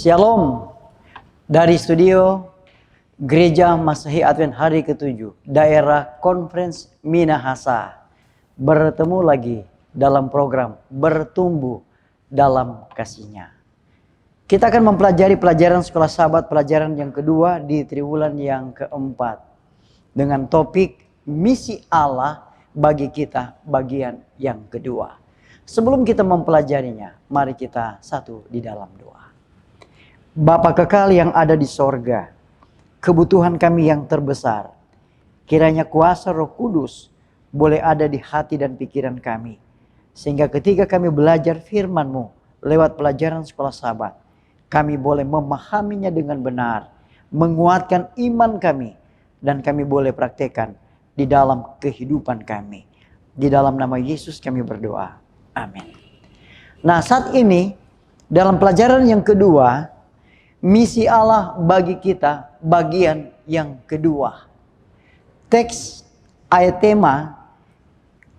Shalom dari studio Gereja Masehi Advent hari ke-7 daerah Conference Minahasa. Bertemu lagi dalam program Bertumbuh dalam Kasih-Nya. Kita akan mempelajari pelajaran sekolah sahabat pelajaran yang kedua di triwulan yang keempat dengan topik misi Allah bagi kita bagian yang kedua. Sebelum kita mempelajarinya, mari kita satu di dalam doa. Bapa kekal yang ada di sorga, kebutuhan kami yang terbesar, kiranya kuasa Roh Kudus boleh ada di hati dan pikiran kami. Sehingga ketika kami belajar firman-Mu lewat pelajaran sekolah sahabat, kami boleh memahaminya dengan benar, menguatkan iman kami, dan kami boleh praktekkan di dalam kehidupan kami. Di dalam nama Yesus kami berdoa. Amin. Nah, saat ini dalam pelajaran yang kedua, misi Allah bagi kita bagian yang kedua. Teks ayat tema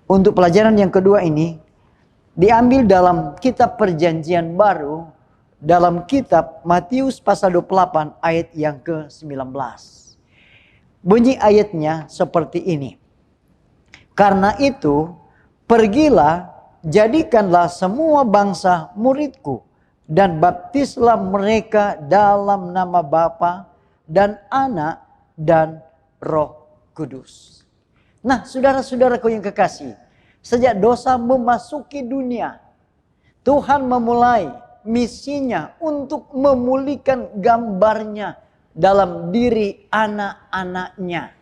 untuk pelajaran yang kedua ini diambil dalam kitab Perjanjian Baru, dalam kitab Matius pasal 28 ayat yang ke-19. Bunyi ayatnya seperti ini. Karena itu, pergilah, jadikanlah semua bangsa muridku, dan baptislah mereka dalam nama Bapa dan Anak dan Roh Kudus. Nah, saudara-saudaraku yang kekasih, sejak dosa memasuki dunia, Tuhan memulai misinya untuk memulihkan gambarnya dalam diri anak-anaknya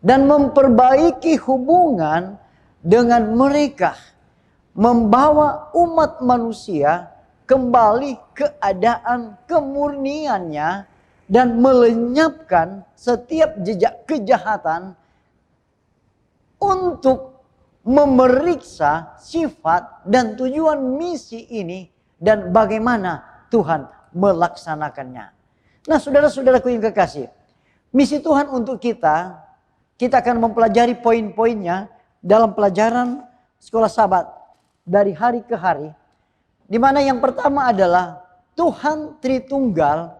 dan memperbaiki hubungan dengan mereka, membawa umat manusia kembali keadaan kemurniannya dan melenyapkan setiap jejak kejahatan untuk memeriksa sifat dan tujuan misi ini dan bagaimana Tuhan melaksanakannya. Nah, saudara-saudaraku yang kekasih, misi Tuhan untuk kita akan mempelajari poin-poinnya dalam pelajaran sekolah sahabat dari hari ke hari. Di mana yang pertama adalah Tuhan Tritunggal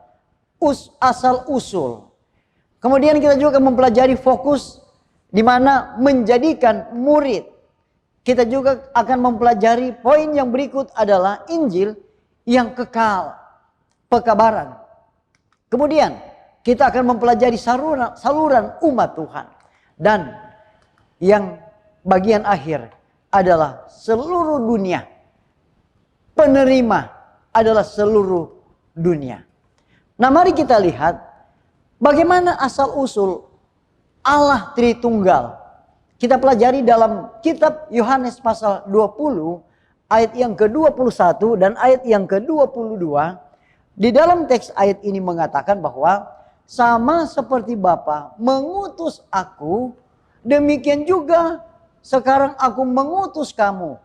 asal usul. Kemudian kita juga mempelajari fokus di mana menjadikan murid. Kita juga akan mempelajari poin yang berikut adalah Injil yang kekal, pekabaran. Kemudian kita akan mempelajari saluran umat Tuhan. Dan yang bagian akhir adalah seluruh dunia. Penerima adalah seluruh dunia. Nah, mari kita lihat bagaimana asal-usul Allah Tritunggal. Kita pelajari dalam kitab Yohanes pasal 20 ayat yang ke-21 dan ayat yang ke-22. Di dalam teks ayat ini mengatakan bahwa sama seperti Bapa mengutus aku, demikian juga sekarang aku mengutus kamu.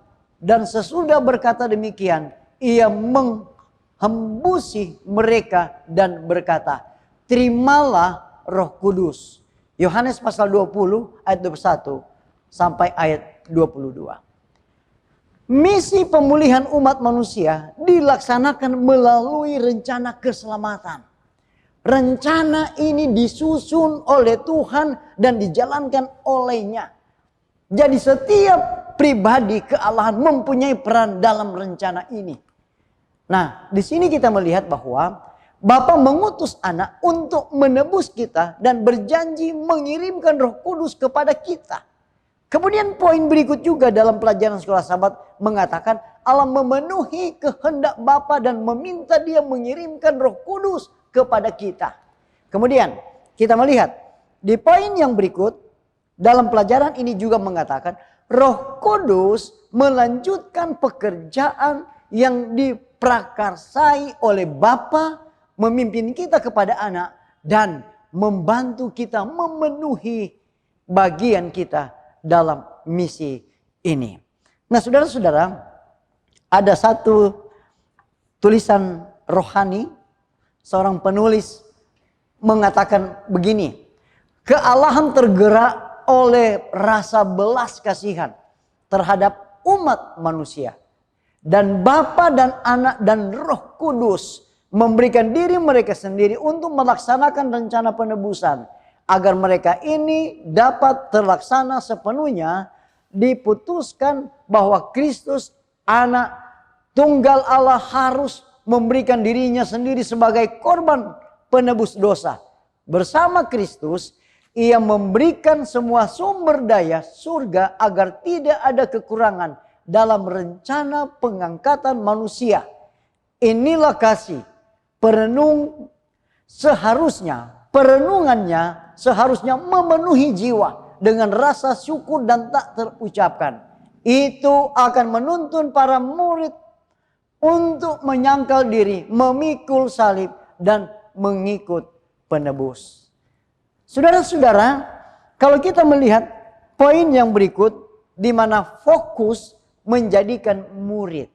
Dan sesudah berkata demikian, ia menghembusi mereka dan berkata, terimalah Roh Kudus. Yohanes pasal 20 ayat 21 sampai ayat 22. Misi pemulihan umat manusia dilaksanakan melalui rencana keselamatan. Rencana ini disusun oleh Tuhan dan dijalankan olehnya. Jadi setiap pribadi kealahan mempunyai peran dalam rencana ini. Nah, di sini kita melihat bahwa Bapa mengutus Anak untuk menebus kita dan berjanji mengirimkan Roh Kudus kepada kita. Kemudian poin berikut juga dalam pelajaran sekolah sahabat mengatakan Allah memenuhi kehendak Bapa dan meminta Dia mengirimkan Roh Kudus kepada kita. Kemudian kita melihat di poin yang berikut dalam pelajaran ini juga mengatakan Roh Kudus melanjutkan pekerjaan yang diprakarsai oleh Bapa, memimpin kita kepada Anak dan membantu kita memenuhi bagian kita dalam misi ini. Nah, saudara-saudara, ada satu tulisan rohani, seorang penulis mengatakan begini, kealahan tergerak oleh rasa belas kasihan terhadap umat manusia. Dan Bapa dan Anak dan Roh Kudus memberikan diri mereka sendiri untuk melaksanakan rencana penebusan. Agar mereka ini dapat terlaksana sepenuhnya, diputuskan bahwa Kristus anak tunggal Allah harus memberikan dirinya sendiri sebagai korban penebus dosa. Bersama Kristus, ia memberikan semua sumber daya surga agar tidak ada kekurangan dalam rencana pengangkatan manusia. Inilah kasih perenungannya seharusnya memenuhi jiwa dengan rasa syukur dan tak terucapkan. Itu akan menuntun para murid untuk menyangkal diri, memikul salib, dan mengikut penebus. Saudara-saudara, kalau kita melihat poin yang berikut, di mana fokus menjadikan murid.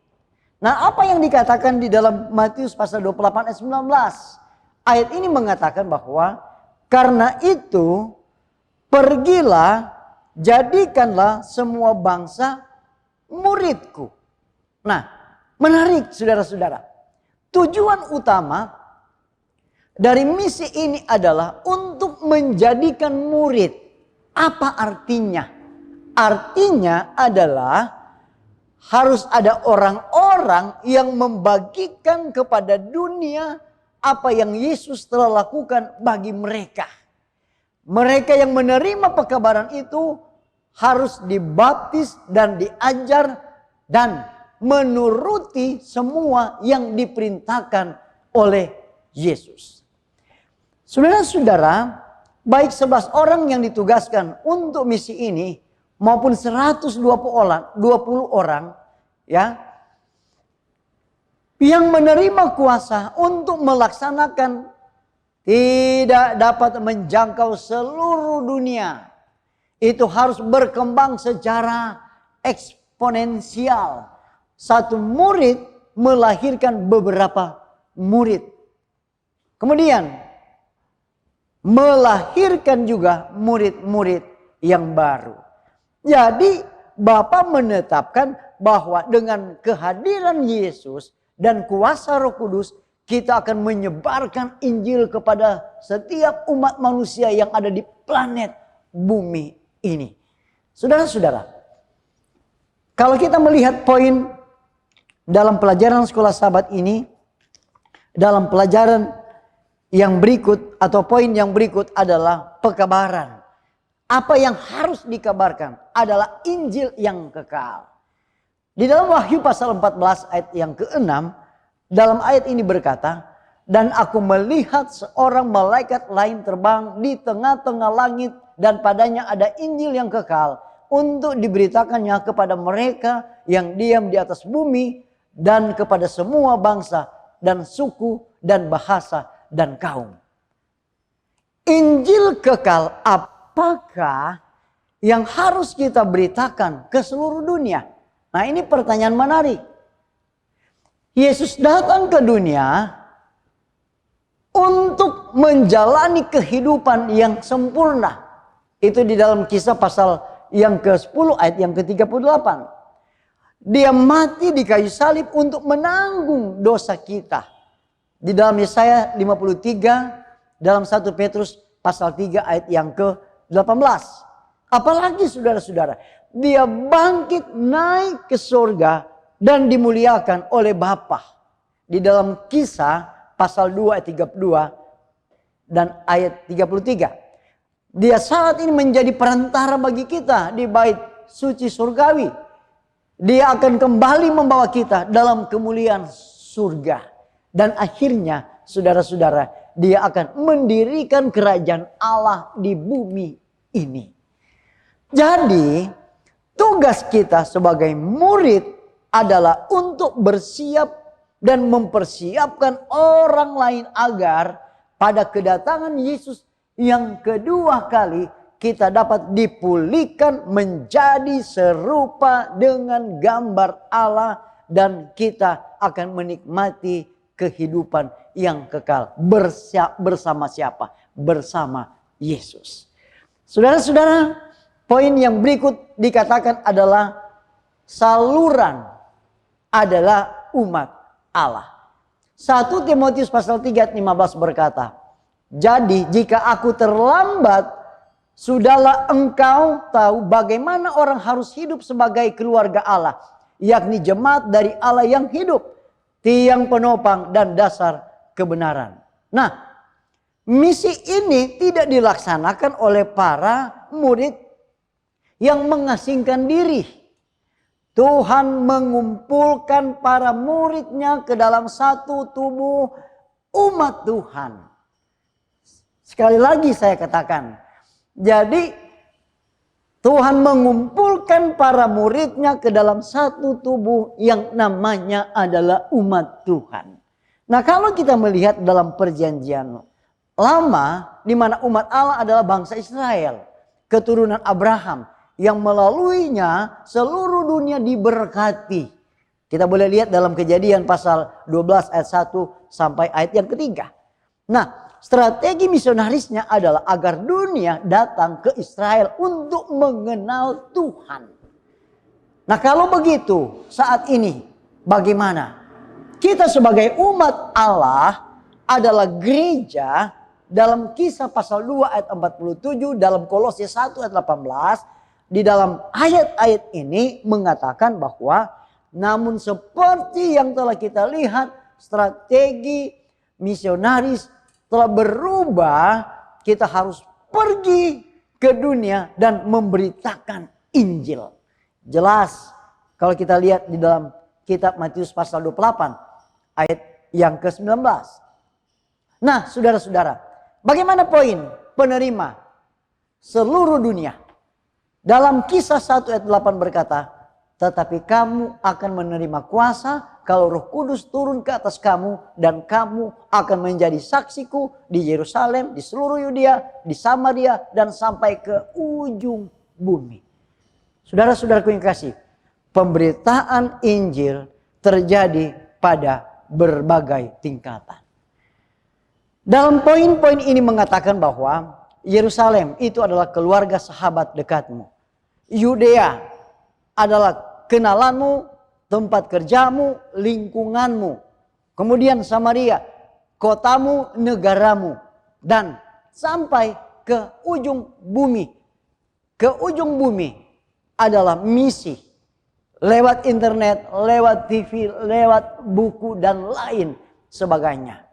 Nah, apa yang dikatakan di dalam Matius pasal 28 ayat 19? Ayat ini mengatakan bahwa karena itu pergilah, jadikanlah semua bangsa muridku. Nah, menarik saudara-saudara. Tujuan utama dari misi ini adalah untuk menjadikan murid. Apa artinya? Artinya adalah harus ada orang-orang yang membagikan kepada dunia apa yang Yesus telah lakukan bagi mereka. Mereka yang menerima pekabaran itu harus dibaptis dan diajar dan menuruti semua yang diperintahkan oleh Yesus. Saudara-saudara, baik 11 orang yang ditugaskan untuk misi ini maupun 120 orang ya yang menerima kuasa untuk melaksanakan tidak dapat menjangkau seluruh dunia. Itu harus berkembang secara eksponensial. Satu murid melahirkan beberapa murid. Kemudian melahirkan juga murid-murid yang baru. Jadi Bapa menetapkan bahwa dengan kehadiran Yesus dan kuasa Roh Kudus, kita akan menyebarkan Injil kepada setiap umat manusia yang ada di planet bumi ini. Saudara-saudara, kalau kita melihat poin dalam pelajaran sekolah sahabat ini, dalam pelajaran yang berikut atau poin yang berikut adalah pekabaran. Apa yang harus dikabarkan adalah Injil yang kekal. Di dalam Wahyu pasal 14 ayat yang ke-6, dalam ayat ini berkata, dan aku melihat seorang malaikat lain terbang di tengah-tengah langit dan padanya ada Injil yang kekal untuk diberitakannya kepada mereka yang diam di atas bumi dan kepada semua bangsa dan suku dan bahasa dan kaum. Injil kekal apakah yang harus kita beritakan ke seluruh dunia? Nah, ini pertanyaan menarik. Yesus datang ke dunia untuk menjalani kehidupan yang sempurna. Itu di dalam Kisah pasal yang ke-10 ayat yang ke-38. Dia mati di kayu salib untuk menanggung dosa kita. Di dalam Yesaya 53, dalam 1 Petrus pasal 3 ayat yang ke-18. Apalagi saudara-saudara, dia bangkit naik ke surga dan dimuliakan oleh Bapa. Di dalam Kisah pasal 2 ayat 32 dan ayat 33. Dia saat ini menjadi perantara bagi kita di bait suci surgawi. Dia akan kembali membawa kita dalam kemuliaan surga. Dan akhirnya saudara-saudara, dia akan mendirikan kerajaan Allah di bumi ini. Jadi tugas kita sebagai murid adalah untuk bersiap dan mempersiapkan orang lain agar pada kedatangan Yesus yang kedua kali kita dapat dipulihkan menjadi serupa dengan gambar Allah dan kita akan menikmati kehidupan yang kekal bersama siapa? Bersama Yesus. Saudara-saudara, poin yang berikut dikatakan adalah saluran adalah umat Allah. 1 Timotius pasal 3 ayat 15 berkata, jadi jika aku terlambat, sudahlah engkau tahu bagaimana orang harus hidup sebagai keluarga Allah, yakni jemaat dari Allah yang hidup, tiang penopang dan dasar kebenaran. Nah, misi ini tidak dilaksanakan oleh para murid yang mengasingkan diri. Tuhan mengumpulkan para muridnya ke dalam satu tubuh umat Tuhan. Sekali lagi saya katakan, jadi Tuhan mengumpulkan para muridnya ke dalam satu tubuh yang namanya adalah umat Tuhan. Nah, kalau kita melihat dalam perjanjian lama, di mana umat Allah adalah bangsa Israel, keturunan Abraham, yang melaluinya seluruh dunia diberkati. Kita boleh lihat dalam Kejadian pasal 12 ayat 1 sampai ayat yang ketiga. Nah, strategi misionarisnya adalah agar dunia datang ke Israel untuk mengenal Tuhan. Nah, kalau begitu saat ini bagaimana? Kita sebagai umat Allah adalah gereja dalam Kisah pasal 2 ayat 47, dalam Kolose 1 ayat 18. Di dalam ayat-ayat ini mengatakan bahwa namun seperti yang telah kita lihat, strategi misionaris telah berubah. Kita harus pergi ke dunia dan memberitakan Injil. Jelas kalau kita lihat di dalam kitab Matius pasal 28 ayat yang ke-19. Nah, saudara-saudara, bagaimana poin penerima seluruh dunia? Dalam Kisah 1 ayat 8 berkata, tetapi kamu akan menerima kuasa kalau Roh Kudus turun ke atas kamu, dan kamu akan menjadi saksiku di Yerusalem, di seluruh Yudea, di Samaria, dan sampai ke ujung bumi. Saudara-saudaraku yang kasih, pemberitaan Injil terjadi pada berbagai tingkatan. Dalam poin-poin ini mengatakan bahwa Yerusalem itu adalah keluarga sahabat dekatmu. Yudea adalah kenalanmu, tempat kerjamu, lingkunganmu. Kemudian Samaria, kotamu, negaramu. Dan sampai ke ujung bumi. Ke ujung bumi adalah misi. Lewat internet, lewat TV, lewat buku dan lain sebagainya.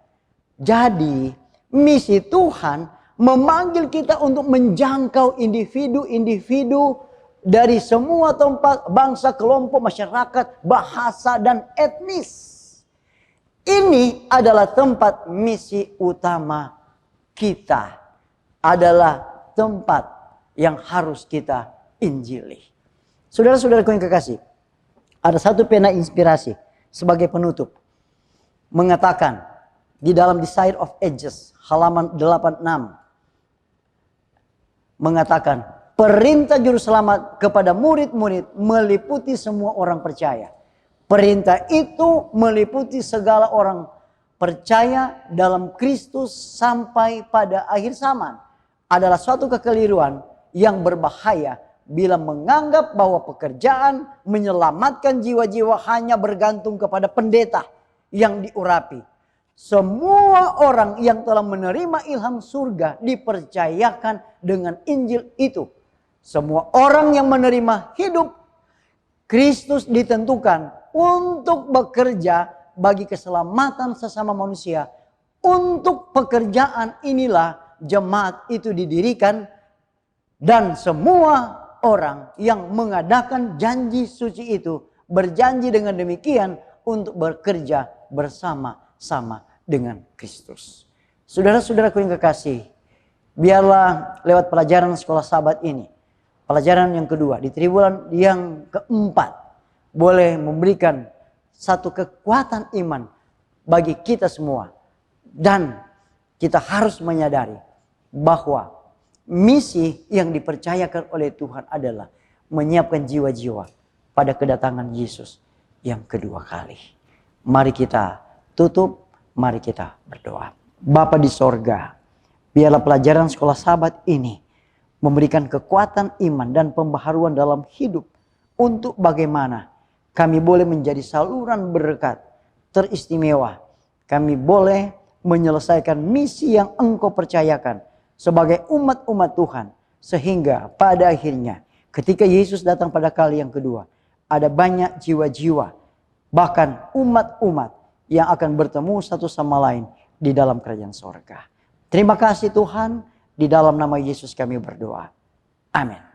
Jadi misi Tuhan memanggil kita untuk menjangkau individu-individu dari semua tempat, bangsa, kelompok, masyarakat, bahasa, dan etnis. Ini adalah tempat misi utama kita. Adalah tempat yang harus kita injili. Saudara-saudaraku yang kekasih, ada satu pena inspirasi sebagai penutup. Mengatakan di dalam Desire of Ages halaman 86. Mengatakan perintah juru selamat kepada murid-murid meliputi semua orang percaya. Perintah itu meliputi segala orang percaya dalam Kristus sampai pada akhir zaman. Adalah suatu kekeliruan yang berbahaya bila menganggap bahwa pekerjaan menyelamatkan jiwa-jiwa hanya bergantung kepada pendeta yang diurapi. Semua orang yang telah menerima ilham surga dipercayakan dengan Injil itu. Semua orang yang menerima hidup Kristus ditentukan untuk bekerja bagi keselamatan sesama manusia. Untuk pekerjaan inilah jemaat itu didirikan, dan semua orang yang mengadakan janji suci itu berjanji dengan demikian untuk bekerja bersama-sama dengan Kristus. Saudara-saudaraku yang kekasih, biarlah lewat pelajaran sekolah sahabat ini, pelajaran yang kedua di triwulan yang keempat, boleh memberikan satu kekuatan iman bagi kita semua. Dan kita harus menyadari bahwa misi yang dipercayakan oleh Tuhan adalah menyiapkan jiwa-jiwa pada kedatangan Yesus yang kedua kali. Mari kita tutup. Mari kita berdoa. Bapa di sorga, biarlah pelajaran sekolah sahabat ini memberikan kekuatan iman dan pembaharuan dalam hidup untuk bagaimana kami boleh menjadi saluran berkat teristimewa kami boleh menyelesaikan misi yang Engkau percayakan sebagai umat-umat Tuhan. Sehingga pada akhirnya ketika Yesus datang pada kali yang kedua, ada banyak jiwa-jiwa, bahkan umat-umat yang akan bertemu satu sama lain di dalam kerajaan sorga. Terima kasih Tuhan, di dalam nama Yesus kami berdoa. Amin.